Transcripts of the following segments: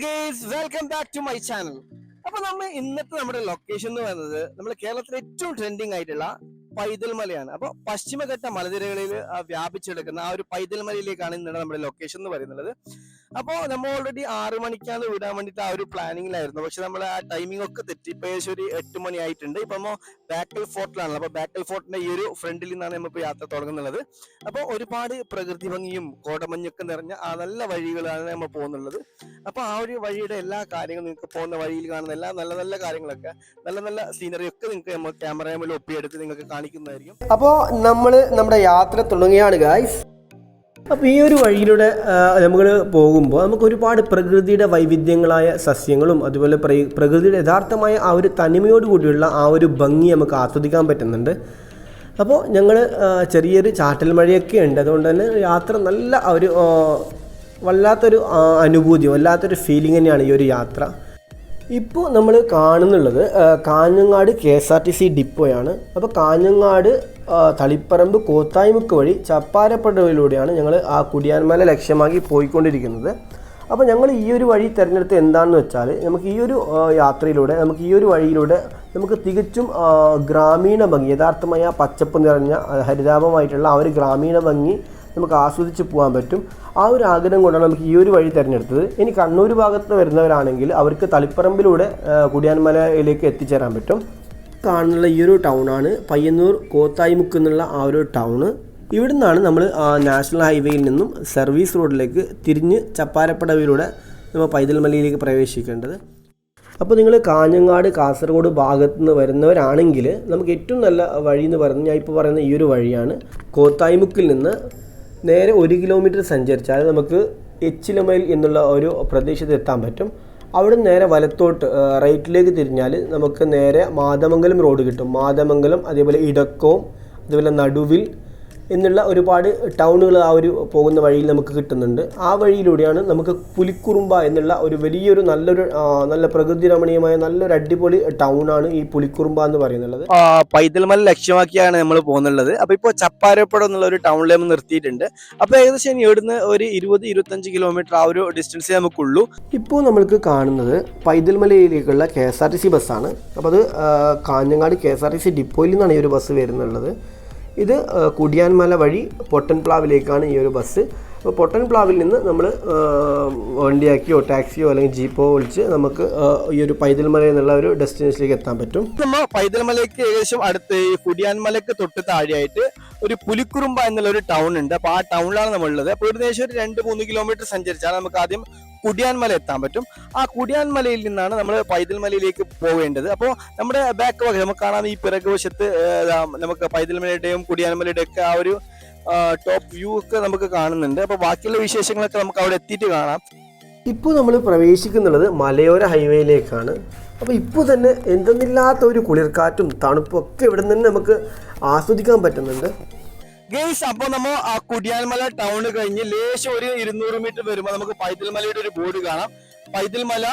Guys welcome back to my channel. അപ്പൊ നമ്മുടെ location എന്ന് പറയുന്നത് നമ്മുടെ കേരളത്തിലെ ഏറ്റവും ട്രെൻഡിങ് ആയിട്ടുള്ള പൈതൽ മലയാണ്. അപ്പൊ പശ്ചിമഘട്ട മലനിരകളിൽ വ്യാപിച്ചെടുക്കുന്ന ആ ഒരു പൈതൽ മലയിലേക്കാണ് ഇന്നലെ നമ്മുടെ ലൊക്കേഷൻ എന്ന് പറയുന്നത്. അപ്പോൾ നമ്മൾ ഓൾറെഡി 6 മണിക്കാണ് വിടാൻ വേണ്ടിയിട്ട് ആ ഒരു പ്ലാനിങ്ങിലായിരുന്നു. പക്ഷെ നമ്മൾ ആ ടൈമിംഗ് ഒക്കെ തെറ്റി. ഇപ്പൊ ഏകദേശം ഒരു 8 മണി ആയിട്ടുണ്ട്. ഇപ്പൊ നമ്മൾ ബാക്കൽ ഫോർട്ടിലാണല്ലോ. അപ്പൊ ബാക്കൽ ഫോർട്ടിന്റെ ഈ ഒരു ഫ്രണ്ടിൽ നിന്നാണ് നമ്മളിപ്പോൾ യാത്ര തുടങ്ങുന്നത്. അപ്പോൾ ഒരുപാട് പ്രകൃതി ഭംഗിയും കോടമഞ്ഞൊക്കെ നിറഞ്ഞ ആ നല്ല വഴികളാണ് നമ്മൾ പോകുന്നുള്ളത്. അപ്പൊ ആ ഒരു വഴിയുടെ എല്ലാ കാര്യങ്ങളും നിങ്ങൾക്ക് പോകുന്ന വഴിയിൽ കാണുന്ന എല്ലാ നല്ല നല്ല കാര്യങ്ങളൊക്കെ നല്ല നല്ല സീനറി ഒക്കെ നിങ്ങൾക്ക് നമ്മൾ ക്യാമറയിൽ ഒപ്പിയെടുത്ത് നിങ്ങൾക്ക് കാണിക്കുന്നതായിരിക്കും. അപ്പോൾ നമ്മൾ നമ്മുടെ യാത്ര തുടങ്ങുകയാണ് ഗായ്സ്. അപ്പോൾ ഈ ഒരു വഴിയിലൂടെ നമ്മൾ പോകുമ്പോൾ നമുക്ക് ഒരുപാട് പ്രകൃതിയുടെ വൈവിധ്യങ്ങളായ സസ്യങ്ങളും അതുപോലെ പ്രകൃതിയുടെ യഥാർത്ഥമായ ആ ഒരു തനിമയോട് കൂടിയുള്ള ആ ഒരു ഭംഗി നമുക്ക് ആസ്വദിക്കാൻ പറ്റുന്നുണ്ട്. അപ്പോൾ ഞങ്ങൾ ചെറിയൊരു ചാറ്റൽ മഴയൊക്കെ ഉണ്ട്. അതുകൊണ്ട് തന്നെ യാത്ര നല്ല ഒരു വല്ലാത്തൊരു അനുഭൂതി, വല്ലാത്തൊരു ഫീലിംഗ് തന്നെയാണ് ഈ ഒരു യാത്ര. ഇപ്പോൾ നമ്മൾ കാണുന്നുള്ളത് കാഞ്ഞങ്ങാട് KSRTC ഡിപ്പോയാണ്. അപ്പോൾ കാഞ്ഞങ്ങാട് തളിപ്പറമ്പ് കോത്തായിമുക്ക് വഴി ചപ്പാരപ്പടവിലൂടെയാണ് ഞങ്ങൾ ആ കുടിയാൻമല ലക്ഷ്യമാക്കി പോയിക്കൊണ്ടിരിക്കുന്നത്. അപ്പോൾ ഞങ്ങൾ ഈ ഒരു വഴി തിരഞ്ഞെടുത്ത് എന്താണെന്ന് വെച്ചാൽ നമുക്ക് ഈ ഒരു യാത്രയിലൂടെ നമുക്ക് ഈ ഒരു വഴിയിലൂടെ നമുക്ക് തികച്ചും ഗ്രാമീണ ഭംഗി, യഥാർത്ഥമായ പച്ചപ്പ് നിറഞ്ഞ ഹരിതാപമായിട്ടുള്ള ആ ഒരു ഗ്രാമീണ ഭംഗി നമുക്ക് ആസ്വദിച്ച് പോകാൻ പറ്റും. ആ ഒരു ആഗ്രഹം കൊണ്ടാണ് നമുക്ക് ഈ ഒരു വഴി തിരഞ്ഞെടുത്തത്. ഇനി കണ്ണൂർ ഭാഗത്ത് വരുന്നവരാണെങ്കിൽ അവർക്ക് തളിപ്പറമ്പിലൂടെ കുടിയാൻമലയിലേക്ക് എത്തിച്ചേരാൻ പറ്റും. കാണുന്നുള്ള ഈ ഒരു ടൗണാണ് പയ്യന്നൂർ കോത്തായിമുക്ക് എന്നുള്ള ആ ഒരു ടൗണ്. ഇവിടെ നിന്നാണ് നമ്മൾ നാഷണൽ ഹൈവേയിൽ നിന്നും സർവീസ് റോഡിലേക്ക് തിരിഞ്ഞ് ചപ്പാരപ്പടവിലൂടെ നമ്മൾ പൈതൽമലയിലേക്ക് പ്രവേശിക്കേണ്ടത്. അപ്പോൾ നിങ്ങൾ കാഞ്ഞങ്ങാട് കാസർഗോഡ് ഭാഗത്തു നിന്ന് വരുന്നവരാണെങ്കിൽ നമുക്ക് ഏറ്റവും നല്ല വഴി എന്ന് പറയുന്നത് ഞാൻ ഇപ്പോൾ പറയുന്ന ഈ ഒരു വഴിയാണ്. കോത്തായിമുക്കിൽ നിന്ന് നേരെ 1 കിലോമീറ്റർ സഞ്ചരിച്ചാൽ നമുക്ക് എച്ചിലമൈൽ എന്നുള്ള ഒരു പ്രദേശത്ത് എത്താൻ പറ്റും. അവിടെ നേരെ വലത്തോട്ട് റൈറ്റിലേക്ക് തിരിഞ്ഞാൽ നമുക്ക് നേരെ മാതമംഗലം റോഡ് കിട്ടും. മാതമംഗലം, അതേപോലെ ഇടക്കോം, അതേപോലെ നടുവിൽ എന്നുള്ള ഒരുപാട് ടൗണുകൾ ആ ഒരു പോകുന്ന വഴിയിൽ നമുക്ക് കിട്ടുന്നുണ്ട്. ആ വഴിയിലൂടെയാണ് നമുക്ക് പുലിക്കുറുമ്പ എന്നുള്ള ഒരു വലിയൊരു നല്ല പ്രകൃതി രമണീയമായ നല്ലൊരു അടിപൊളി ടൗണാണ് ഈ പുലിക്കുറുമ്പ എന്ന് പറയുന്നത്. പൈതൽമല ലക്ഷ്യമാക്കിയാണ് നമ്മൾ പോകുന്നുള്ളത്. അപ്പൊ ഇപ്പോൾ ചപ്പാരപ്പടം എന്നുള്ള ഒരു ടൗണിൽ നമ്മൾ നിർത്തിയിട്ടുണ്ട്. അപ്പൊ ഏകദേശം ഇവിടുന്ന് ഒരു 20-25 കിലോമീറ്റർ ആ ഒരു ഡിസ്റ്റൻസേ നമുക്കുള്ളൂ. ഇപ്പോൾ നമ്മൾക്ക് കാണുന്നത് പൈതൽമലയിലേക്കുള്ള KSRTC ബസ്സാണ്. അപ്പോൾ അത് കാഞ്ഞങ്ങാട് KSRTC ഡിപ്പോയിൽ നിന്നാണ് ഈ ഒരു ബസ് വരുന്നുള്ളത്. ഇത് കുടിയാൻമല വഴി പൊട്ടൻപ്ലാവിലേക്കാണ് ഈ ഒരു ബസ്. അപ്പോൾ പൊട്ടൻപ്ലാവിൽ നിന്ന് നമ്മൾ വണ്ടിയാക്കിയോ ടാക്സിയോ അല്ലെങ്കിൽ ജീപ്പോ വിളിച്ച് നമുക്ക് ഈ ഒരു പൈതൽമല എന്നുള്ള ഒരു ഡെസ്റ്റിനേഷനിലേക്ക് എത്താൻ പറ്റും. നമ്മൾ പൈതൽമലയ്ക്ക് ഏകദേശം അടുത്ത് ഈ കുടിയാൻമലയ്ക്ക് തൊട്ട് താഴെയായിട്ട് ഒരു പുലിക്കുറുമ്പ എന്നുള്ള ഒരു ടൗൺ ഉണ്ട്. അപ്പോൾ ആ ടൗണിലാണ് നമ്മളുള്ളത്. അപ്പോൾ ഏകദേശം ഒരു 2-3 കിലോമീറ്റർ സഞ്ചരിച്ചാൽ നമുക്ക് ആദ്യം കുടിയാൻമല എത്താൻ പറ്റും. ആ കുടിയാൻമലയിൽ നിന്നാണ് നമ്മൾ പൈതൽമലയിലേക്ക് പോവേണ്ടത്. അപ്പോൾ നമ്മുടെ ബാക്ക് ഭാഗം നമുക്ക് കാണാം. ഈ പിറകുവശത്ത് നമുക്ക് പൈതൽമലയുടെയും കുടിയാൻമലയുടെയും ഒക്കെ ആ ഒരു ടോപ്പ് വ്യൂ ഒക്കെ നമുക്ക് കാണുന്നുണ്ട്. അപ്പോൾ ബാക്കിയുള്ള വിശേഷങ്ങളൊക്കെ നമുക്ക് അവിടെ എത്തിയിട്ട് കാണാം. ഇപ്പോൾ നമ്മൾ പ്രവേശിക്കുന്നുള്ളത് മലയോര ഹൈവേയിലേക്കാണ്. അപ്പോൾ ഇപ്പോൾ തന്നെ എന്തെന്നില്ലാത്ത ഒരു കുളിർക്കാറ്റും തണുപ്പും ഒക്കെ ഇവിടെ നിന്ന് നമുക്ക് ആസ്വദിക്കാൻ പറ്റുന്നുണ്ട്. ഗൈസ്, അപ്പോൾ നമ്മൾ ആ കുടിയാൻമല ടൗൺ കഴിഞ്ഞ് ലേശം ഒരു 200 മീറ്റർ വരുമ്പോൾ നമുക്ക് പൈതൽമലയുടെ ഒരു ബോർഡ് കാണാം. പൈതൽമല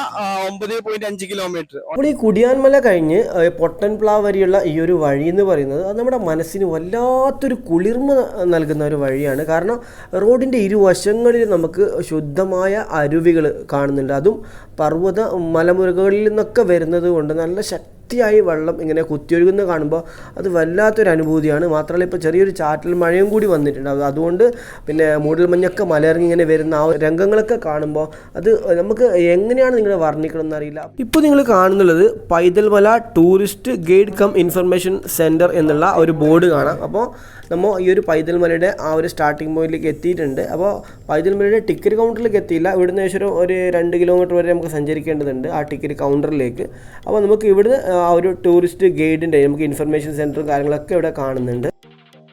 9.5 കിലോമീറ്റർ. അപ്പോൾ ഈ കുടിയാൻമല കഴിഞ്ഞ് പൊട്ടൻപ്ലാവ് വരെയുള്ള ഈ ഒരു വഴി എന്ന് പറയുന്നത് അത് നമ്മുടെ മനസ്സിന് വല്ലാത്തൊരു കുളിർമ നൽകുന്ന ഒരു വഴിയാണ്. കാരണം റോഡിൻ്റെ ഇരുവശങ്ങളിൽ നമുക്ക് ശുദ്ധമായ അരുവികൾ കാണുന്നുണ്ട്. അതും പർവ്വത മലമുരുകളിൽ നിന്നൊക്കെ വരുന്നത് കൊണ്ട് നല്ല ശക്തിയായി വെള്ളം ഇങ്ങനെ കുത്തിയൊഴുകുന്ന കാണുമ്പോൾ അത് വല്ലാത്തൊരു അനുഭൂതിയാണ്. മാത്രമല്ല ഇപ്പോൾ ചെറിയൊരു ചാറ്റൽ മഴയും കൂടി വന്നിട്ടുണ്ട്. അതുകൊണ്ട് പിന്നെ മൂടൽമഞ്ഞൊക്കെ മലയിറങ്ങി ഇങ്ങനെ വരുന്ന ആ രംഗങ്ങളൊക്കെ കാണുമ്പോൾ അത് നമുക്ക് എങ്ങനെയാണ് നിങ്ങൾ വർണ്ണിക്കണമെന്ന് അറിയില്ല. ഇപ്പോൾ നിങ്ങൾ കാണുന്നുള്ളത് Paithalmala tourist guide cum information centre എന്നുള്ള ഒരു ബോർഡ് കാണാം. അപ്പോൾ നമ്മൾ ഈ ഒരു പൈതൽമലയുടെ ആ ഒരു സ്റ്റാർട്ടിംഗ് പോയിന്റിലേക്ക് എത്തിയിട്ടുണ്ട്. അപ്പോൾ പൈതൽമലയുടെ ടിക്കറ്റ് കൗണ്ടറിലേക്ക് എത്തിയില്ല. ഇവിടുന്ന് ഏകദേശം ഒരു 2 കിലോമീറ്റർ വരെ നമുക്ക് സഞ്ചരിക്കേണ്ടതുണ്ട് ആ ടിക്കറ്റ് കൗണ്ടറിലേക്ക്. അപ്പോൾ നമുക്ക് ഇവിടുന്ന് ആ ഒരു ടൂറിസ്റ്റ് ഗൈഡിൻ്റെ നമുക്ക് ഇൻഫർമേഷൻ സെൻറ്ററും കാര്യങ്ങളൊക്കെ ഇവിടെ കാണുന്നുണ്ട്.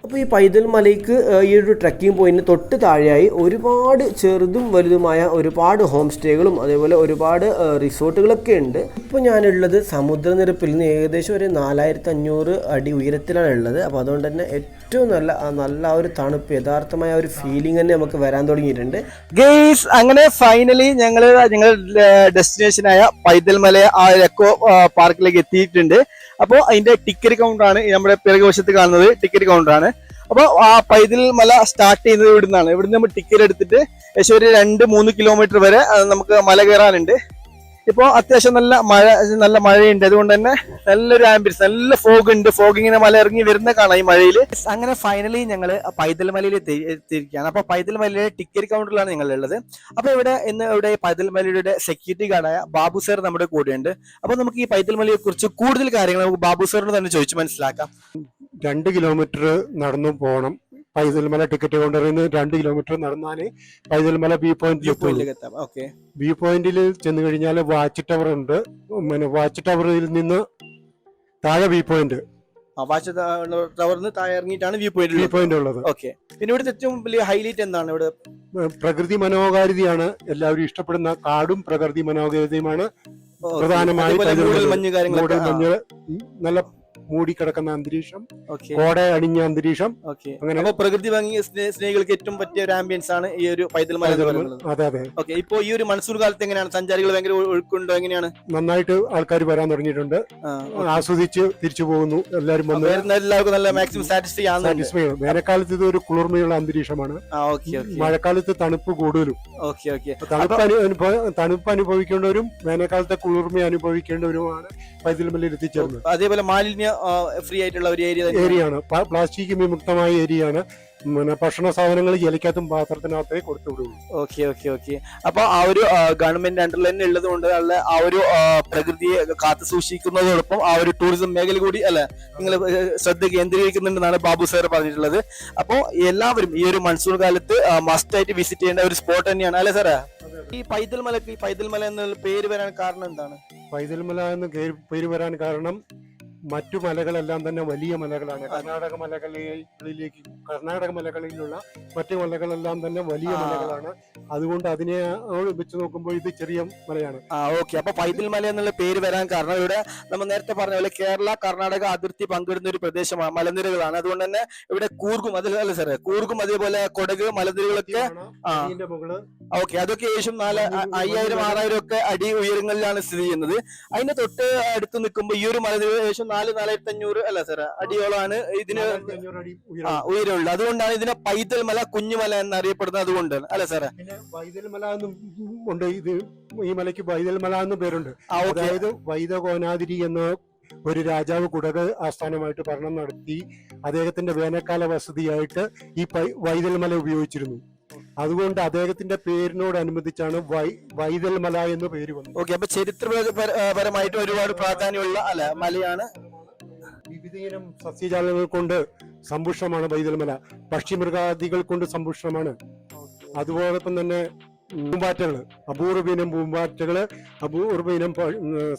അപ്പോൾ ഈ പൈതൽമലയ്ക്ക് ഈ ഒരു ട്രക്കിംഗ് പോയിന്റിന് തൊട്ട് താഴെയായി ഒരുപാട് ചെറുതും വലുതുമായ ഒരുപാട് ഹോം സ്റ്റേകളും അതേപോലെ ഒരുപാട് റിസോർട്ടുകളൊക്കെ ഉണ്ട്. ഇപ്പോൾ ഞാനുള്ളത് സമുദ്രനിരപ്പിൽ നിന്ന് ഏകദേശം ഒരു 4500 അടി ഉയരത്തിലാണ് ഉള്ളത്. അപ്പോൾ അതുകൊണ്ട് തന്നെ ഏറ്റവും നല്ല ഒരു തണുപ്പ്, യഥാർത്ഥമായ ഒരു ഫീലിംഗ് തന്നെ നമുക്ക് വരാൻ തുടങ്ങിയിട്ടുണ്ട്. ഗൈസ്, അങ്ങനെ ഫൈനലി ഞങ്ങൾ ഡെസ്റ്റിനേഷനായ പൈതൽമല ആ എക്കോ പാർക്കിലേക്ക് എത്തിയിട്ടുണ്ട്. അപ്പോൾ അതിന്റെ ടിക്കറ്റ് കൗണ്ടറാണ് നമ്മുടെ പിറകുവശത്ത് കാണുന്നത്. ടിക്കറ്റ് കൗണ്ടറാണ്. അപ്പോൾ ആ പൈതൽ മല സ്റ്റാർട്ട് ചെയ്യുന്നത് ഇവിടുന്നാണ്. ഇവിടുന്ന് നമ്മൾ ടിക്കറ്റ് എടുത്തിട്ട് ഏകദേശം ഒരു 2-3 കിലോമീറ്റർ വരെ നമുക്ക് മല കയറാനുണ്ട്. ഇപ്പോൾ അത്യാവശ്യം നല്ല മഴയുണ്ട്. അതുകൊണ്ട് തന്നെ നല്ലൊരു ആംബിയൻസ്, നല്ല ഫോഗ് ഉണ്ട്. ഫോഗ് ഇങ്ങനെ മല ഇറങ്ങി വരുന്ന കാണാം ഈ മഴയിൽ. അങ്ങനെ ഫൈനലി ഞങ്ങൾ പൈതൽ മലയിൽ എത്തിയിരിക്കുകയാണ്. അപ്പോൾ പൈതൽ മലയിലെ ടിക്കറ്റ് കൗണ്ടറിലാണ് ഞങ്ങളുള്ളത്. അപ്പോൾ ഇവിടെ പൈതൽ മലയുടെ സെക്യൂരിറ്റി ഗാർഡായ ബാബു സാർ നമ്മുടെ കൂടെയുണ്ട്. അപ്പോൾ നമുക്ക് ഈ പൈതൽ മലയെ കുറിച്ച് കൂടുതൽ കാര്യങ്ങൾ നമുക്ക് ബാബു സാറിന് തന്നെ ചോദിച്ച് മനസ്സിലാക്കാം. 2 കിലോമീറ്റർ നടന്നു പോകണം. പൈതൽമല ടിക്കറ്റ് കൗണ്ടറിൽ നിന്ന് 2 കിലോമീറ്റർ നടന്നാല് പൈതൽമല വ്യൂ പോയിന്റിലേക്ക് എത്താം. ഓക്കെ, വ്യൂ പോയിന്റിൽ ചെന്ന് കഴിഞ്ഞാൽ വാച്ച് ടവർ ഉണ്ട്. വാച്ച് ടവറിൽ നിന്ന് താഴെ വ്യൂ പോയിന്റ്, വാച്ച് ടവറിന് താഴെ ഇറങ്ങിയിട്ടാണ് വ്യൂ പോയിന്റ് ഉള്ളത്. ഓക്കെ, പിന്നെ ഇവിടുത്തെ ഏറ്റവും വലിയ ഹൈലൈറ്റ് എന്താണ്? ഇവിടെ പ്രകൃതി മനോഹാരിതയാണ്. എല്ലാവരും ഇഷ്ടപ്പെടുന്ന കാടും പ്രകൃതി മനോഹാരിതയുമാണ് പ്രധാനമായും. മഞ്ഞ്, നല്ല മൂടിക്കിടക്കുന്ന അന്തരീക്ഷം, കോട അണിഞ്ഞ അന്തരീക്ഷം. അങ്ങനെ പ്രകൃതി ഭംഗി സ്നേഹികൾക്ക് ഏറ്റവും പറ്റിയ ഒരു ആംബിയൻസ് ആണ് ഈ ഒരു പൈതൽ മല. അതെ അതെ. ഓക്കെ, ഇപ്പൊ ഈ ഒരു മൺസൂൺ കാലത്ത് എങ്ങനെയാണ്? സഞ്ചാരികൾ ഭയങ്കര ഒഴുക്കുണ്ടോ? എങ്ങനെയാണ്? നന്നായിട്ട് ആൾക്കാർ വരാൻ തുടങ്ങിയിട്ടുണ്ട്. ആസ്വദിച്ച് തിരിച്ചു പോകുന്നു. എല്ലാവരും എല്ലാവർക്കും നല്ല മാക്സിമം സാറ്റിസ്ഫൈ ആണ്. വേനൽക്കാലത്ത് ഇത് ഒരു കുളിർമയുള്ള അന്തരീക്ഷമാണ്. മഴക്കാലത്ത് തണുപ്പ് കൂടുതലും. തണുപ്പ് അനുഭവിക്കേണ്ടവരും വേനൽക്കാലത്തെ കുളിർമ അനുഭവിക്കേണ്ടവരുമാണ് പൈതൽമലയിൽ എത്തിച്ചേർന്നത്. അതേപോലെ മാലിന്യ ഫ്രീ ആയിട്ടുള്ള ഒരു ഏരിയയാണ്. പ്ലാസ്റ്റിക് വിമുക്തമായ ഏരിയയാണ്. ഭക്ഷണ സാധനങ്ങൾ ജലിക്കകത്തും പാത്രത്തിനകത്തേ കൊടുത്തുവിടുള്ളൂ. ഓക്കെ. അപ്പൊ ആ ഒരു ഗവൺമെന്റ് അണ്ടറിൽ തന്നെ ഉള്ളത് കൊണ്ട് ആ ഒരു പ്രകൃതിയെ കാത്തു സൂക്ഷിക്കുന്നതോടൊപ്പം ആ ഒരു ടൂറിസം മേഖല കൂടി അല്ലെ നിങ്ങൾ ശ്രദ്ധ കേന്ദ്രീകരിക്കുന്നുണ്ടെന്നാണ് ബാബു സാർ പറഞ്ഞിട്ടുള്ളത്. അപ്പോ എല്ലാവരും ഈ ഒരു മൺസൂൺ കാലത്ത് മസ്റ്റ് ആയിട്ട് വിസിറ്റ് ചെയ്യേണ്ട ഒരു സ്പോട്ട് തന്നെയാണ് അല്ലെ സാറേ? ഈ പൈതൽ മല എന്ന പേര് വരാൻ കാരണം എന്താണ്? പൈതൽമല എന്ന് പേര് വരാൻ കാരണം മറ്റു മലകളെല്ലാം തന്നെ വലിയ മലകളാണ്. കർണാടക മലകളിലുള്ള മറ്റു മലകളെല്ലാം തന്നെ വലിയ മലകളാണ്. അതുകൊണ്ട് അതിനെ വെച്ച് നോക്കുമ്പോൾ ഇത് ചെറിയ മലയാണ്. ഓക്കെ, അപ്പൊ പൈതൽ മല എന്നുള്ള പേര് വരാൻ കാരണം ഇവിടെ നമ്മൾ നേരത്തെ പറഞ്ഞ പോലെ കേരള കർണാടക അതിർത്തി പങ്കിടുന്ന ഒരു പ്രദേശമാണ്, മലനിരകളാണ്. അതുകൊണ്ട് തന്നെ ഇവിടെ കൂർഗും അതല്ല സാറേ, കൂർഗും അതേപോലെ കൊടക് മലനിരകളൊക്കെ ഓക്കെ അതൊക്കെ ഏകദേശം 5000-6000 ഒക്കെ അടി ഉയരങ്ങളിലാണ് സ്ഥിതി ചെയ്യുന്നത്. അതിന്റെ തൊട്ട് അടുത്ത് നിൽക്കുമ്പോൾ ഈ ഒരു മലനിര ഏകദേശം 4,500 അല്ല സാറേ അടിയോളാണ് ഇതിന് ഉയരമുള്ളത്. അതുകൊണ്ടാണ് ഇതിനെ പൈതൽ മല, കുഞ്ഞുമല എന്നറിയപ്പെടുന്നത്. അതുകൊണ്ടാണ് അല്ലെ സാറേ? പിന്നെ പൈതൽമല എന്നും ഉണ്ട്. ഇത് ഈ മലയ്ക്ക് പൈതൽമല എന്നും പേരുണ്ട്. അതായത് വൈദകോനാതിരി എന്ന ഒരു രാജാവ് കുടക് ആസ്ഥാനമായിട്ട് ഭരണം നടത്തി അദ്ദേഹത്തിന്റെ വേനൽക്കാല വസതിയായിട്ട് ഈ വൈതൽമല ഉപയോഗിച്ചിരുന്നു. അതുകൊണ്ട് അദ്ദേഹത്തിന്റെ പേരിനോടനുബന്ധിച്ചാണ് വൈതൽമല എന്ന് പേര് വന്നത്. ഓക്കെ, അപ്പൊ ചരിത്രപരമായിട്ട് ഒരുപാട് പ്രാധാന്യമുള്ള അല്ല മലയാണ്. വിവിധയിനം സസ്യജാലങ്ങൾ കൊണ്ട് സമ്പുഷ്ടമാണ് വൈതൽമല. പക്ഷിമൃഗാദികൾ കൊണ്ട് സമ്പുഷ്ടമാണ്. അതുപോലൊപ്പം തന്നെ പൂമ്പാറ്റകള്, അപൂർവയിനം പൂമ്പാറ്റകള്, അപൂർവയിനം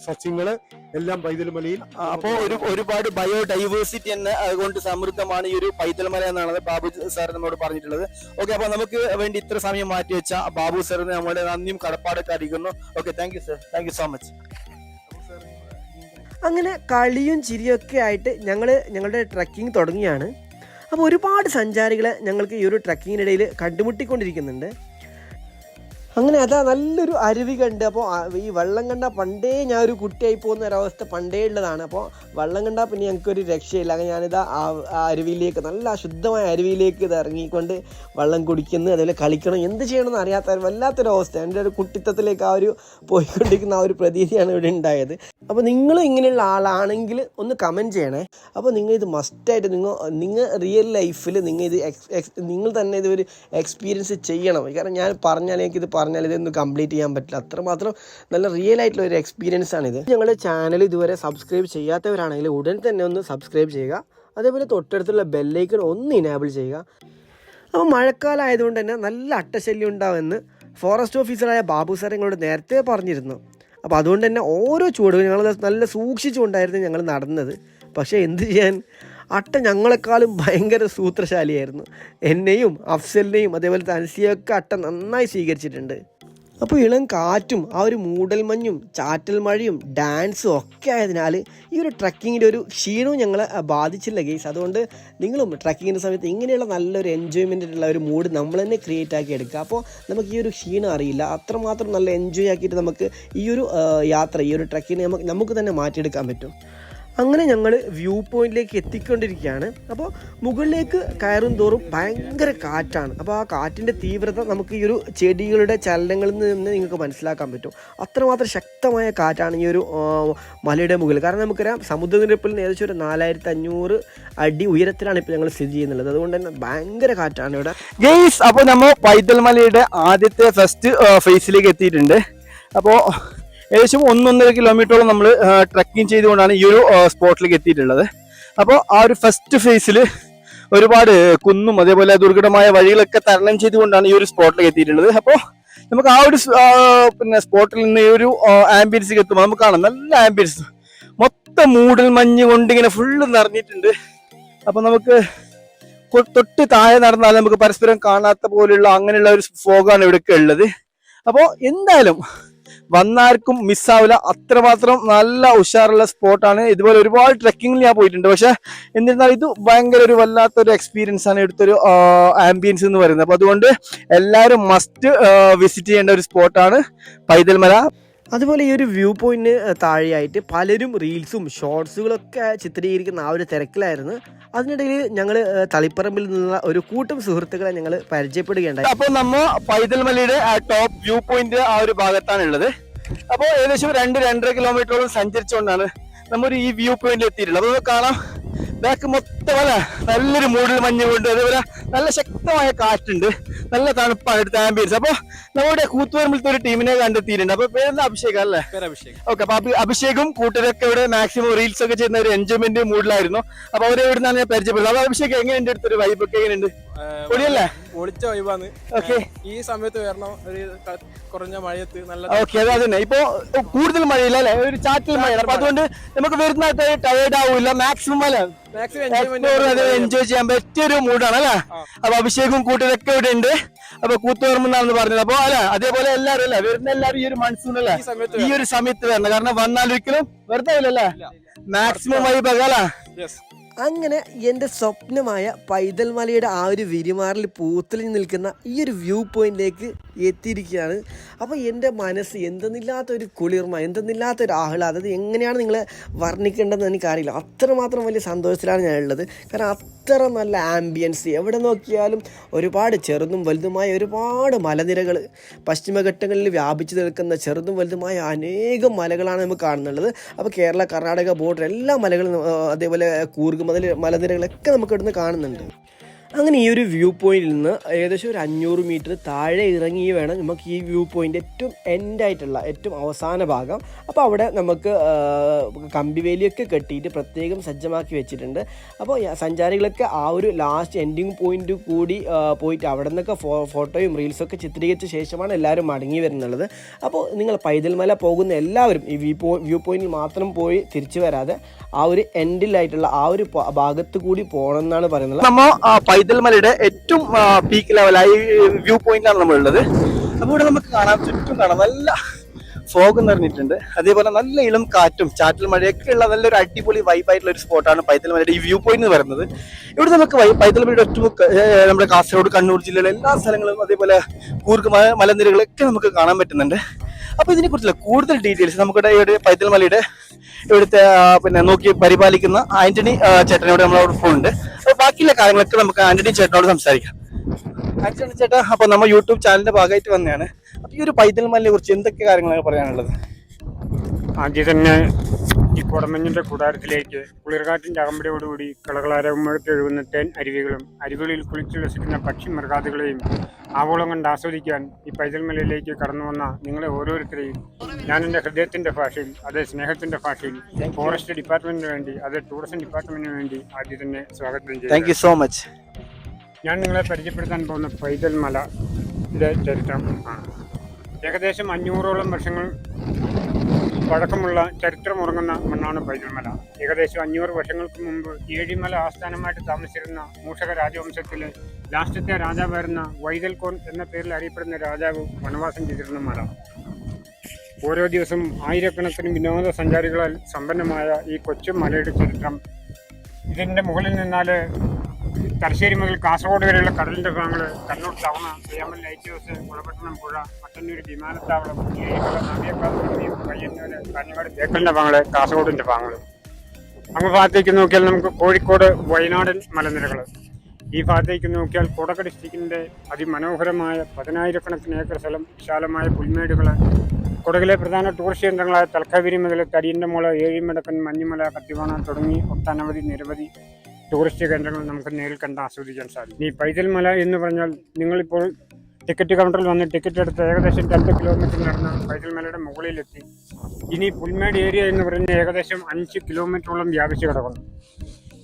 സസ്യങ്ങള് എല്ലാം പൈതൽമലയിൽ. അപ്പോ ഒരുപാട് ബയോഡൈവേഴ്സിറ്റി തന്നെ അതുകൊണ്ട് സമൃദ്ധമാണ് ഈ ഒരു പൈതൽമല എന്നാണ് ബാബു സാർ നമ്മോട് പറഞ്ഞിട്ടുള്ളത്. ഓക്കെ, അപ്പൊ നമുക്ക് വേണ്ടി ഇത്ര സമയം മാറ്റി വെച്ച ബാബു സാറിന് നമ്മുടെ നന്ദിയും കടപ്പാടൊക്കെ അറിയിക്കുന്നു. Okay, thank you sir, thank you so much. അങ്ങനെ കളിയും ചിരിയൊക്കെ ആയിട്ട് ഞങ്ങളുടെ ട്രക്കിംഗ് തുടങ്ങിയാണ്. അപ്പോൾ ഒരുപാട് സഞ്ചാരികളെ ഞങ്ങൾക്ക് ഈ ഒരു ട്രക്കിങ്ങിനിടയിൽ കണ്ടുമുട്ടിക്കൊണ്ടിരിക്കുന്നുണ്ട്. അങ്ങനെ അതാ നല്ലൊരു അരുവി കണ്ട്. അപ്പോൾ ഈ വെള്ളം കണ്ടാൽ പണ്ടേ ഞാൻ ഒരു കുട്ടിയായി പോകുന്ന ഒരവസ്ഥ പണ്ടേ ഉള്ളതാണ്. അപ്പോൾ വെള്ളം കണ്ടാൽ പിന്നെ ഞങ്ങൾക്കൊരു രക്ഷയില്ല. അങ്ങനെ ഞാനിതാ ആ അരുവിയിലേക്ക്, നല്ല ശുദ്ധമായ അരുവിയിലേക്ക് ഇത് ഇറങ്ങിക്കൊണ്ട് വെള്ളം കുടിക്കുന്നു, അതുപോലെ കളിക്കണം, എന്ത് ചെയ്യണമെന്ന് അറിയാത്ത വല്ലാത്തൊരവസ്ഥ. എൻ്റെ ഒരു കുട്ടിത്തത്തിലേക്ക് ആ ഒരു പോയിക്കൊണ്ടിരിക്കുന്ന ആ ഒരു പ്രതീതിയാണ് ഇവിടെ അപ്പോൾ നിങ്ങളും ഇങ്ങനെയുള്ള ആളാണെങ്കിൽ ഒന്ന് കമൻറ്റ് ചെയ്യണേ. അപ്പോൾ നിങ്ങൾ ഇത് മസ്റ്റായിട്ട് നിങ്ങൾ റിയൽ ലൈഫിൽ നിങ്ങൾ തന്നെ ഇതൊരു എക്സ്പീരിയൻസ് ചെയ്യണം. കാരണം ഞാൻ പറഞ്ഞാൽ ഇതൊന്നും കംപ്ലീറ്റ് ചെയ്യാൻ പറ്റില്ല. അത്രമാത്രം നല്ല റിയൽ ആയിട്ടുള്ള ഒരു എക്സ്പീരിയൻസ് ആണിത്. ഞങ്ങളുടെ ചാനൽ ഇതുവരെ സബ്സ്ക്രൈബ് ചെയ്യാത്തവരാണെങ്കിൽ ഉടൻ തന്നെ ഒന്ന് സബ്സ്ക്രൈബ് ചെയ്യുക. അതേപോലെ തൊട്ടടുത്തുള്ള ബെല്ലൈക്കൺ ഒന്ന് ഇനേബിൾ ചെയ്യുക. അപ്പോൾ മഴക്കാലം ആയതുകൊണ്ട് തന്നെ നല്ല അട്ടശല്യം ഉണ്ടാവുമെന്ന് ഫോറസ്റ്റ് ഓഫീസറായ ബാബു സാർ ഞങ്ങളോട് നേരത്തെ പറഞ്ഞിരുന്നു. അപ്പോൾ അതുകൊണ്ട് തന്നെ ഓരോ ചുവടും ഞങ്ങൾ നല്ല സൂക്ഷിച്ചുകൊണ്ടായിരുന്നു ഞങ്ങൾ നടന്നത്. പക്ഷേ എന്ത് ചെയ്യാൻ, അട്ട ഞങ്ങളെക്കാളും ഭയങ്കര സൂത്രശാലിയായിരുന്നു. എന്നെയും അഫ്സലിനെയും അതേപോലെ തൻസിയൊക്കെ അട്ട നന്നായി സ്വീകരിച്ചിട്ടുണ്ട്. അപ്പോൾ ഇളം കാറ്റും ആ ഒരു മൂടൽമഞ്ഞും ചാറ്റൽ മഴയും ഡാൻസും ഒക്കെ ആയതിനാൽ ഈ ഒരു ട്രക്കിങ്ങിൻ്റെ ഒരു ക്ഷീണവും ഞങ്ങളെ ബാധിച്ചില്ല ഗെയ്സ്. അതുകൊണ്ട് നിങ്ങളും ട്രക്കിങ്ങിൻ്റെ സമയത്ത് ഇങ്ങനെയുള്ള നല്ലൊരു എൻജോയ്മെൻറ്റുള്ള ഒരു മൂഡ് നമ്മൾ തന്നെ ക്രിയേറ്റ് ആക്കി എടുക്കുക. അപ്പോൾ നമുക്ക് ഈ ഒരു ക്ഷീണം അറിയില്ല. അത്രമാത്രം നല്ല എൻജോയ് ആക്കിയിട്ട് നമുക്ക് ഈ ഒരു യാത്ര, ഈ ഒരു ട്രക്കിങ്ങിനെ നമുക്ക് തന്നെ മാറ്റിയെടുക്കാൻ പറ്റും. അങ്ങനെ ഞങ്ങൾ വ്യൂ പോയിന്റിലേക്ക് എത്തിക്കൊണ്ടിരിക്കുകയാണ്. അപ്പോൾ മുകളിലേക്ക് കയറും തോറും ഭയങ്കര കാറ്റാണ്. അപ്പോൾ ആ കാറ്റിൻ്റെ തീവ്രത നമുക്ക് ഈ ഒരു ചെടികളുടെ ചലനങ്ങളിൽ നിന്ന് നിങ്ങൾക്ക് മനസ്സിലാക്കാൻ പറ്റും. അത്രമാത്രം ശക്തമായ കാറ്റാണ് ഈ ഒരു മലയുടെ മുകളിൽ. കാരണം നമുക്കറിയാം സമുദ്രനിരപ്പിൽ നിന്ന് ഏകദേശം ഒരു 4500 അടി ഉയരത്തിലാണ് ഇപ്പോൾ ഞങ്ങൾ സ്ഥിതി ചെയ്യുന്നത്. അതുകൊണ്ട് തന്നെ ഭയങ്കര കാറ്റാണ് ഇവിടെ. ഗെയ്സ്, അപ്പോൾ നമ്മൾ പൈതൽ മലയുടെ ആദ്യത്തെ ഫസ്റ്റ് ഫേസിലേക്ക് എത്തിയിട്ടുണ്ട്. അപ്പോൾ ഏകദേശം 1-1.5 കിലോമീറ്ററോളം നമ്മൾ ട്രക്കിംഗ് ചെയ്തുകൊണ്ടാണ് ഈ ഒരു സ്പോട്ടിലേക്ക് എത്തിയിട്ടുള്ളത്. അപ്പോൾ ആ ഒരു ഫസ്റ്റ് ഫേസിൽ ഒരുപാട് കുന്നും അതേപോലെ ദുർഘടമായ വഴികളൊക്കെ തരണം ചെയ്തുകൊണ്ടാണ് ഈ ഒരു സ്പോട്ടിലേക്ക് എത്തിയിട്ടുള്ളത്. അപ്പോൾ നമുക്ക് ആ ഒരു സ്പോട്ടിൽ നിന്ന് ഈ ഒരു ആംബിയൻസിലേക്ക് എത്തുമ്പോൾ നമുക്ക് കാണാം നല്ല ആംബിയൻസ്, മൊത്തം മൂടൽ മഞ്ഞ് കൊണ്ട് ഇങ്ങനെ ഫുള്ള് നിറഞ്ഞിട്ടുണ്ട്. അപ്പോൾ നമുക്ക് തൊട്ട് താഴെ നടന്നാൽ നമുക്ക് പരസ്പരം കാണാത്ത പോലെയുള്ള അങ്ങനെയുള്ള ഒരു ഫോഗാണ് ഇവിടെയൊക്കെ ഉള്ളത്. അപ്പോൾ എന്തായാലും വന്നാർക്കും മിസ്സാവില്ല, അത്രമാത്രം നല്ല ഉഷാറുള്ള സ്പോട്ടാണ്. ഇതുപോലെ ഒരുപാട് ട്രെക്കിങ്ങിൽ ഞാൻ പോയിട്ടുണ്ട്, പക്ഷെ എന്നിരുന്നാൽ ഇത് ഭയങ്കര ഒരു വല്ലാത്തൊരു എക്സ്പീരിയൻസ് ആണ്, ഇവിടുത്തെ ആംബിയൻസ് എന്ന് പറയുന്നത്. അപ്പോൾ അതുകൊണ്ട് എല്ലാവരും മസ്റ്റ് വിസിറ്റ് ചെയ്യേണ്ട ഒരു സ്പോട്ടാണ് പൈതൽ മല. അതുപോലെ ഈ ഒരു വ്യൂ പോയിന്റിന് താഴെയായിട്ട് പലരും റീൽസും ഷോർട്സുകളൊക്കെ ചിത്രീകരിക്കുന്ന ആ ഒരു തിരക്കിലായിരുന്നു. അതിനിടയിൽ ഞങ്ങൾ തളിപ്പറമ്പിൽ നിന്നുള്ള ഒരു കൂട്ടം സുഹൃത്തുക്കളെ ഞങ്ങൾ പരിചയപ്പെടുകയുണ്ടായി. അപ്പോൾ നമ്മൾ പൈതൽ മലയുടെ ടോപ്പ് വ്യൂ പോയിന്റ് ആ ഒരു ഭാഗത്താണ് ഉള്ളത്. അപ്പോൾ ഏകദേശം 2-2.5 കിലോമീറ്ററോളം സഞ്ചരിച്ചുകൊണ്ടാണ് നമ്മൾ ഈ വ്യൂ പോയിന്റിൽ എത്തിയിട്ടുള്ളത്. അപ്പോൾ കാണാം ബാക്ക് മൊത്തം അല്ല നല്ലൊരു മൂടൽ മഞ്ഞ് കൊണ്ട്, അതേപോലെ നല്ല ശക്തമായ കാറ്റുണ്ട്, നല്ല തണുപ്പാണ് എടുത്ത ആംബിയൻസ്. അപ്പോൾ നമ്മുടെ കൂത്തുപറമ്പിലത്തെ ഒരു ടീമിനെ കണ്ടെത്തിയിട്ടുണ്ട്. അപ്പോൾ പേരെന്താ അഭിഷേക് അല്ലേ? ഓക്കെ. അപ്പൊ അഭിഷേകും കൂട്ടരൊക്കെ ഇവിടെ മാക്സിമം റീൽസ് ഒക്കെ ചെയ്യുന്ന ഒരു എൻജോയ്മെന്റ് മൂഡിലായിരുന്നു. അപ്പൊ അവരെ ഇവിടെ നിന്നാണ് ഞാൻ പരിചയപ്പെടുന്നത്. അപ്പൊ അഭിഷേക് എങ്ങനെയുണ്ട് അടുത്തൊരു വൈബ് ഒക്കെ എങ്ങനെയുണ്ട്? പൊളിയല്ലേ? പൊളിച്ച വൈബാണ്. ഓക്കെ. ഈ സമയത്ത് വരണം, ഒരു കുറഞ്ഞ മഴയത്ത് നല്ല. ഓക്കെ, അതന്നെ. ഇപ്പൊ കൂടുതൽ മഴയില്ല അല്ലെ, ഒരു ചാറ്റൽ മഴ. അപ്പൊ അതുകൊണ്ട് നമുക്ക് വരുന്ന ടയേർഡ് ആവില്ല, മാക്സിമം അല്ലെ എൻജോയ് ചെയ്യാൻ പറ്റിയൊരു മൂഡാണ് അല്ലെ. അപ്പൊ അഭിഷേകും കൂട്ടരൊക്കെ ഇവിടെ ഉണ്ട്. അപ്പൊ കൂത്തുപറമ്പെന്നാണെന്ന് പറഞ്ഞത്. അപ്പൊ അല്ലെ അതേപോലെ എല്ലാവരും അല്ലെ വരുന്ന എല്ലാവരും ഈ ഒരു മൺസൂൺ അല്ലെ ഈ ഒരു സമയത്ത് വരണം. കാരണം വന്നാലൊരിക്കലും വെറുതെ ഇല്ലല്ലേ, മാക്സിമം വൈബ് അല്ലേ. അങ്ങനെ എൻ്റെ സ്വപ്നമായ പൈതൽ മലയുടെ ആ ഒരു വിരിമാറിൽ പൂത്തലിഞ്ഞ് നിൽക്കുന്ന ഈ ഒരു വ്യൂ പോയിന്റിലേക്ക് എത്തിയിരിക്കുകയാണ്. അപ്പോൾ എൻ്റെ മനസ്സ് എന്തെന്നില്ലാത്തൊരു കുളിർമ, എന്തെന്നില്ലാത്തൊരു ആഹ്ലാദം, അത് എങ്ങനെയാണ് നിങ്ങളെ വർണ്ണിക്കേണ്ടതെന്ന് എനിക്കറിയില്ല. അത്രമാത്രം വലിയ സന്തോഷത്തിലാണ് ഞാനുള്ളത്. കാരണം അത്ര നല്ല ആംബിയൻസ്, എവിടെ നോക്കിയാലും ഒരുപാട് ചെറുതും വലുതുമായ ഒരുപാട് മലനിരകൾ, പശ്ചിമഘട്ടങ്ങളിൽ വ്യാപിച്ചു നിൽക്കുന്ന ചെറുതും വലുതുമായ അനേകം മലകളാണ് നമുക്ക് കാണുന്നുള്ളത്. അപ്പോൾ കേരള കർണാടക ബോർഡർ എല്ലാ മലകളും, അതേപോലെ കൂർഗ് മലനിരകളൊക്കെ നമുക്ക് ഇവിടുന്ന് കാണുന്നുണ്ട്. അങ്ങനെ ഈ ഒരു വ്യൂ പോയിന്റിൽ നിന്ന് ഏകദേശം ഒരു 500 മീറ്റർ താഴെ ഇറങ്ങി വേണം നമുക്ക് ഈ വ്യൂ പോയിന്റ് ഏറ്റവും എൻഡായിട്ടുള്ള ഏറ്റവും അവസാന ഭാഗം. അപ്പോൾ അവിടെ നമുക്ക് കമ്പിവേലിയൊക്കെ കെട്ടിയിട്ട് പ്രത്യേകം സജ്ജമാക്കി വെച്ചിട്ടുണ്ട്. അപ്പോൾ സഞ്ചാരികളൊക്കെ ആ ഒരു ലാസ്റ്റ് എൻഡിങ് പോയിന്റ് കൂടി പോയിട്ട് അവിടെ നിന്നൊക്കെ ഫോട്ടോയും റീൽസൊക്കെ ചിത്രീകരിച്ച ശേഷമാണ് എല്ലാവരും മടങ്ങി വരുന്നുള്ളത്. അപ്പോൾ നിങ്ങൾ പൈതൽ മല പോകുന്ന എല്ലാവരും ഈ വ്യൂ പോയിന്റിൽ മാത്രം പോയി തിരിച്ചു വരാതെ ആ ഒരു എൻഡിലായിട്ടുള്ള ആ ഒരു ഭാഗത്ത് കൂടി പോകണം എന്നാണ് പറയുന്നത്. പൈതൽ മലയുടെ ഏറ്റവും പീക്ക് ലെവലായി വ്യൂ പോയിന്റിലാണ് നമ്മളുള്ളത്. അപ്പോൾ ഇവിടെ നമുക്ക് കാണാം, ചുറ്റും കാണാം നല്ല ഫോഗ് നിറഞ്ഞിട്ടുണ്ട്, അതേപോലെ നല്ല ഇളം കാറ്റും ചാറ്റൽ മഴയൊക്കെ ഉള്ള നല്ലൊരു അടിപൊളി വൈബായിട്ടുള്ള ഒരു സ്പോട്ടാണ് പൈതൽ മലയുടെ ഈ വ്യൂ പോയിന്റ് എന്ന് പറയുന്നത്. ഇവിടെ നമുക്ക് പൈതൽ മലയുടെ ഒറ്റുമുക്ക് നമ്മുടെ കാസർഗോഡ്, കണ്ണൂർ ജില്ലയിലെ എല്ലാ സ്ഥലങ്ങളും അതേപോലെ കൂർഗ് മലനിരകളൊക്കെ നമുക്ക് കാണാൻ പറ്റുന്നുണ്ട്. അപ്പോൾ ഇതിനെക്കുറിച്ചുള്ള കൂടുതൽ ഡീറ്റെയിൽസ് നമുക്കിവിടെ ഇവിടെ പൈതൽ മലയുടെ ഇവിടുത്തെ നോക്കി പരിപാലിക്കുന്ന ആന്റണി ചേട്ടനോട് നമ്മളവിടെ പോകുന്നുണ്ട്. അപ്പോൾ ബാക്കിയുള്ള കാര്യങ്ങളൊക്കെ നമുക്ക് ആന്റണി ചേട്ടനോട് സംസാരിക്കാം. ആന്റണി ചേട്ടാ, അപ്പോൾ നമ്മൾ യൂട്യൂബ് ചാനലിന്റെ ഭാഗമായിട്ട് വന്നതാണ്. അപ്പോൾ ഈ ഒരു പൈതൽ മലയെ കുറിച്ച് എന്തൊക്കെ കാര്യങ്ങളാണ് പറയാനുള്ളത്? ആദ്യം തന്നെ ഈ കുടമഞ്ഞിന്റെ കൂടാരത്തിലേക്ക് കുളിർകാറ്റിന്റെ അകമ്പടിയോടുകൂടി കളകളാരമ്പഴത്ത് എഴുകുന്ന തേൻ അരുവികളിൽ കുളിച്ചുല്ലസിക്കുന്ന പക്ഷി മൃഗാദികളെയും ആവോളം കണ്ട് ആസ്വദിക്കാൻ ഈ പൈതൽ മലയിലേക്ക് കടന്നു വന്ന നിങ്ങളെ ഓരോരുത്തരെയും ഞാൻ എൻ്റെ ഹൃദയത്തിന്റെ ഭാഷയിൽ, അതേ സ്നേഹത്തിന്റെ ഭാഷയിൽ ഫോറസ്റ്റ് ഡിപ്പാർട്ട്മെന്റിന് വേണ്ടി, അതേ ടൂറിസം ഡിപ്പാർട്ട്മെന്റിന് വേണ്ടി ആദ്യം തന്നെ സ്വാഗതം ചെയ്യുന്നു. Thank you so much. ഞാൻ നിങ്ങളെ പരിചയപ്പെടുത്താൻ പോകുന്ന പൈതൽ മലയുടെ ചരിത്രം ആണ്. ഏകദേശം 500ഓളം വർഷങ്ങൾ പഴക്കമുള്ള ചരിത്രമുറങ്ങുന്ന മണ്ണാണ് പൈതൽ മല. ഏകദേശം 500 വർഷങ്ങൾക്ക് മുമ്പ് ഏഴിമല ആസ്ഥാനമായിട്ട് താമസിച്ചിരുന്ന മൂഷക രാജവംശത്തിലെ ലാസ്റ്റത്തെ രാജാവായിരുന്ന വൈതൽകോൺ എന്ന പേരിൽ അറിയപ്പെടുന്ന രാജാവ് വനവാസം ചെയ്തിരുന്ന മല. ഓരോ ദിവസവും ആയിരക്കണക്കിന് വിനോദസഞ്ചാരികളാൽ സമ്പന്നമായ ഈ കൊച്ചു മലയുടെ ചരിത്രം, ഇതിൻ്റെ മുകളിൽ നിന്നാൽ തലശ്ശേരി മുതൽ കാസർഗോഡ് വരെയുള്ള കടലിൻ്റെ ഭാഗങ്ങൾ, കണ്ണൂർ ടൗൺ, ചെയ്യാമൽ ലൈറ്റ് ഹൗസ്, കുളപട്ടണം പുഴ, മട്ടന്നൂർ വിമാനത്താവളം, ഏഴിമല, നാവികക്കാട്, പയ്യന്നൂർ, കാഞ്ഞങ്ങാട്, തേക്കലിൻ്റെ ഭാഗങ്ങൾ, കാസർഗോഡിൻ്റെ ഭാഗങ്ങൾ. അങ്ങ് ഭാഗത്തേക്ക് നോക്കിയാൽ നമുക്ക് കോഴിക്കോട് വയനാടൻ മലനിരകൾ, ഈ ഭാഗത്തേക്ക് നോക്കിയാൽ കൊടക് ഡിസ്ട്രിക്റ്റിൻ്റെ അതിമനോഹരമായ 10,000-കണക്കിന് ഏക്കർ സ്ഥലം, വിശാലമായ പുൽമേടുകൾ, കൊടകിലെ പ്രധാന ടൂറിസ്റ്റ് കേന്ദ്രങ്ങളായ തലക്കാവേരി മുതൽ തടിയൻ്റെ മുള, ഏഴിമടക്കൻ, മഞ്ഞുമല, കത്തിവാണ തുടങ്ങി ഒട്ടനവധി നിരവധി ടൂറിസ്റ്റ് കേന്ദ്രങ്ങൾ നമുക്ക് നേരിൽ കണ്ട് ആസ്വദിക്കാൻ സാധിക്കും. ഈ പൈതൽ മല എന്ന് പറഞ്ഞാൽ നിങ്ങളിപ്പോൾ ടിക്കറ്റ് കൗണ്ടറിൽ വന്ന് ടിക്കറ്റ് എടുത്ത് ഏകദേശം 2 കിലോമീറ്റർ നടന്ന് പൈതൽ മലയുടെ മുകളിലെത്തി. ഇനി പുൽമേട് ഏരിയ എന്ന് പറയുന്നത് ഏകദേശം 5 കിലോമീറ്ററോളം വ്യാപിച്ചു കിടക്കുന്നു.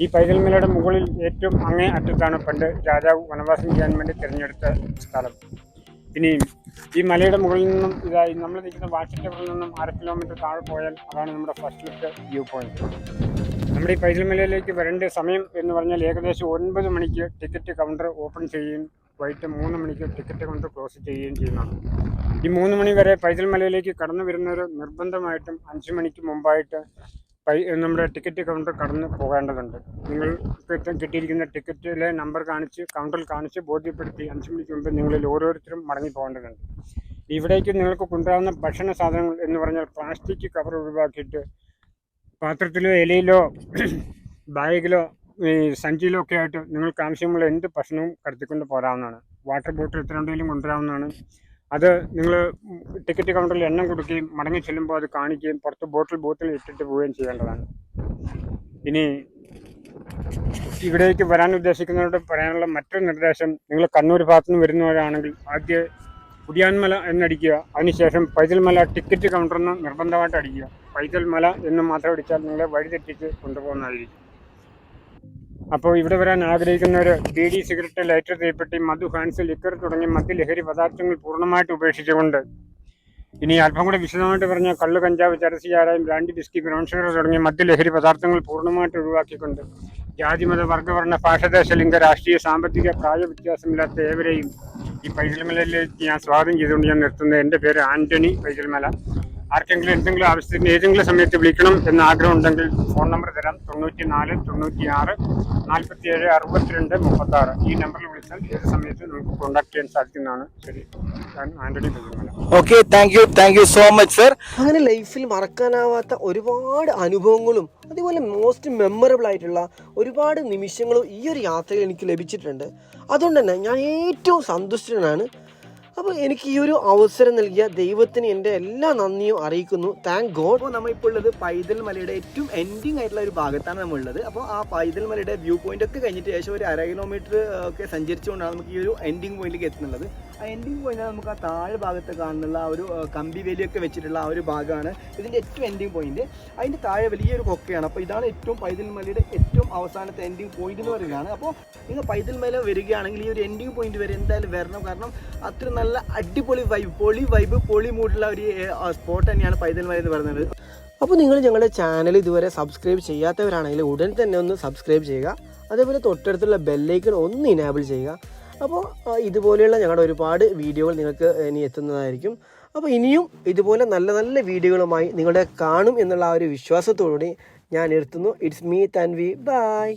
ഈ പൈതൽ മലയുടെ മുകളിൽ ഏറ്റവും അങ്ങേ അറ്റത്താണ് പണ്ട് രാജാവ് വനവാസം ചെയ്യാൻ വേണ്ടി തിരഞ്ഞെടുത്ത സ്ഥലം. ഇനി ഈ മലയുടെ മുകളിൽ നിന്നും ഇതായി നമ്മൾ നിൽക്കുന്ന വാച്ച് ടവറിൽ നിന്നും 1/2 കിലോമീറ്റർ താഴെ പോയാൽ അതാണ് നമ്മുടെ ഫസ്റ്റ് വ്യൂ പോയിന്റ്. നമ്മുടെ ഈ പൈതൽ മലയിലേക്ക് വരേണ്ട സമയം എന്ന് പറഞ്ഞാൽ ഏകദേശം 9 മണിക്ക് ടിക്കറ്റ് കൗണ്ടർ ഓപ്പൺ ചെയ്യുകയും വൈകിട്ട് 3 മണിക്ക് ടിക്കറ്റ് കൗണ്ടർ ക്ലോസ് ചെയ്യുകയും ചെയ്യുന്നതാണ്. ഈ 3 മണി വരെ പൈതൽ മലയിലേക്ക് കടന്നു വരുന്നവർ നിർബന്ധമായിട്ടും 5 മണിക്ക് മുമ്പായിട്ട് നമ്മുടെ ടിക്കറ്റ് കൗണ്ടർ കടന്ന് പോകേണ്ടതുണ്ട്. നിങ്ങൾ കിട്ടിയിരിക്കുന്ന ടിക്കറ്റിലെ നമ്പർ കാണിച്ച് കൗണ്ടറിൽ കാണിച്ച് ബോധ്യപ്പെടുത്തി 5 മണിക്ക് മുമ്പ് നിങ്ങളിൽ ഓരോരുത്തരും മടങ്ങി പോകേണ്ടതുണ്ട്. ഇവിടേക്ക് നിങ്ങൾക്ക് കൊണ്ടുവരാവുന്ന ഭക്ഷണ സാധനങ്ങൾ എന്ന് പറഞ്ഞാൽ പ്ലാസ്റ്റിക് കവർ ഒഴിവാക്കിയിട്ട് പാത്രത്തിലോ ഇലയിലോ ബാഗിലോ ഈ സഞ്ചിയിലോ ഒക്കെ ആയിട്ട് നിങ്ങൾക്ക് ആവശ്യമുള്ള എന്ത് ഭക്ഷണവും കടത്തിക്കൊണ്ട് പോരാവുന്നതാണ്. വാട്ടർ ബോട്ടിൽ എത്ര ഉണ്ടെങ്കിലും കൊണ്ടുവരാവുന്നതാണ്. അത് നിങ്ങൾ ടിക്കറ്റ് കൗണ്ടറിൽ എണ്ണം കൊടുക്കുകയും മടങ്ങി ചെല്ലുമ്പോൾ അത് കാണിക്കുകയും പുറത്ത് ബോട്ടിൽ ഇട്ടിട്ട് പോവുകയും ചെയ്യേണ്ടതാണ്. ഇനി ഇവിടേക്ക് വരാൻ ഉദ്ദേശിക്കുന്നവരോട് പറയാനുള്ള മറ്റൊരു നിർദ്ദേശം, നിങ്ങൾ കണ്ണൂർ ഭാഗത്തു നിന്ന് വരുന്നവരാണെങ്കിൽ ആദ്യം കുടിയാൻമല എന്നടിക്കുക, അതിനുശേഷം പൈതൽ മല ടിക്കറ്റ് കൗണ്ടറിൽ നിന്ന് നിർബന്ധമായിട്ട് അടിക്കുക. പൈതൽ മല എന്ന് മാത്രം അടിച്ചാൽ നിങ്ങളെ വഴിതെറ്റിച്ച് കൊണ്ടുപോകുന്നതായിരിക്കും. അപ്പോൾ ഇവിടെ വരാൻ ആഗ്രഹിക്കുന്നവർ ബീഡി, സിഗരറ്റ്, ലൈറ്റർ, തീപ്പെട്ടി, മധു, ഹാൻസ്, ലിക്കർ തുടങ്ങിയ മദ്യലഹരി പദാർത്ഥങ്ങൾ പൂർണ്ണമായിട്ട് ഉപേക്ഷിച്ചുകൊണ്ട്, ഇനി അല്പം കൂടെ വിശദമായിട്ട് പറഞ്ഞാൽ കള്ള്, കഞ്ചാവ്, ചരസ്, ചാരായം, ബ്രാൻഡി, വിസ്കി, ബ്രൗൺ ഷുഗർ തുടങ്ങിയ മദ്യലഹരി പദാർത്ഥങ്ങൾ പൂർണ്ണമായിട്ട് ഒഴിവാക്കിക്കൊണ്ട് ജാതിമത, വർഗ്ഗവർണ്ണ, ഭാഷദേശ, ലിംഗ, രാഷ്ട്രീയ, സാമ്പത്തിക, പ്രായ വ്യത്യാസമില്ലാത്ത ഏവരെയും ഈ പൈതൽമലയിലേക്ക് ഞാൻ സ്വാഗതം ചെയ്തുകൊണ്ട് ഞാൻ നിർത്തുന്നത്. എൻ്റെ പേര് ആൻ്റണി പൈതൽമല. ആർക്കെങ്കിലും എന്തെങ്കിലും ആവശ്യത്തിന് ഏതെങ്കിലും സമയത്ത് വിളിക്കണം എന്ന ആഗ്രഹം ഉണ്ടെങ്കിൽ ഫോൺ നമ്പർ തരാം. 94 96 47 62 36. ഈ നമ്പറിൽ വിളിച്ചാൽ ഏത് സമയത്ത് നമുക്ക് കോൺടാക്ട് ചെയ്യാൻ സാധിക്കുന്നതാണ്. ശരി, ഞാൻ Antony Paithalmala. Okay, thank you so much sir. അങ്ങനെ ലൈഫിൽ മറക്കാനാവാത്ത ഒരുപാട് അനുഭവങ്ങളും അതുപോലെ മോസ്റ്റ് മെമ്മറബിൾ ആയിട്ടുള്ള ഒരുപാട് നിമിഷങ്ങളും ഈ ഒരു യാത്രയിൽ എനിക്ക് ലഭിച്ചിട്ടുണ്ട്. അതുകൊണ്ട് തന്നെ ഞാൻ ഏറ്റവും സന്തുഷ്ടനാണ്. അപ്പോൾ എനിക്ക് ഈ ഒരു അവസരം നൽകിയ ദൈവത്തിന് എൻ്റെ എല്ലാ നന്ദിയും അറിയിക്കുന്നു. Thank God. അപ്പോൾ നമ്മളിപ്പോൾ ഉള്ളത് പൈതൽ മലയുടെ ഏറ്റവും എൻഡിങ് ആയിട്ടുള്ള ഒരു ഭാഗത്താണ് നമ്മളുള്ളത്. അപ്പോൾ ആ പൈതൽ മലയുടെ വ്യൂ പോയിന്റ് ഒക്കെ കഴിഞ്ഞിട്ട് ഏകദേശം ഒരു 1/2 കിലോമീറ്റർ ഒക്കെ സഞ്ചരിച്ചുകൊണ്ടാണ് നമുക്ക് ഈ ഒരു എൻഡിങ് പോയിന്റിലേക്ക് എത്തുന്നത്. ആ എൻഡിങ് പോയിന്റ് നമുക്ക് ആ താഴെ ഭാഗത്ത് കാണുന്നുള്ള ആ ഒരു കമ്പി വേലിയൊക്കെ വെച്ചിട്ടുള്ള ആ ഒരു ഭാഗമാണ് ഇതിൻ്റെ ഏറ്റവും എൻഡിങ് പോയിന്റ്. അതിൻ്റെ താഴെ വലിയൊരു കൊക്കയാണ്. അപ്പോൾ ഇതാണ് ഏറ്റവും പൈതൽ മലയുടെ ഏറ്റവും അവസാനത്തെ എൻഡിങ് പോയിന്റ് എന്ന് പറയുന്നതാണ്. അപ്പോൾ നിങ്ങൾ പൈതൽ മല വരികയാണെങ്കിൽ ഈ ഒരു എൻഡിങ് പോയിന്റ് വരെ എന്തായാലും വരണം. കാരണം അത്ര നല്ല അടിപൊളി വൈബ് പൊളി മൂടുള്ള ഒരു സ്പോട്ട് തന്നെയാണ് പൈതൽ മല എന്ന് പറയുന്നത്. അപ്പോൾ നിങ്ങൾ ഞങ്ങളുടെ ചാനൽ ഇതുവരെ സബ്സ്ക്രൈബ് ചെയ്യാത്തവരാണെങ്കിൽ ഉടൻ തന്നെ ഒന്ന് സബ്സ്ക്രൈബ് ചെയ്യുക. അതേപോലെ തൊട്ടടുത്തുള്ള ബെല്ലൈക്കൺ ഒന്ന് ഇനേബിൾ ചെയ്യുക. അപ്പോൾ ഇതുപോലെയുള്ള ഞങ്ങളുടെ ഒരുപാട് വീഡിയോകൾ നിങ്ങൾക്ക് ഇനി എത്തുന്നതായിരിക്കും. അപ്പോൾ ഇനിയും ഇതുപോലെ നല്ല നല്ല വീഡിയോകളുമായി നിങ്ങളുടെ കാണും എന്നുള്ള ആ ഒരു വിശ്വാസത്തോടുകൂടി ഞാൻ നിർത്തുന്നു. It's me Tanvi. ബൈ.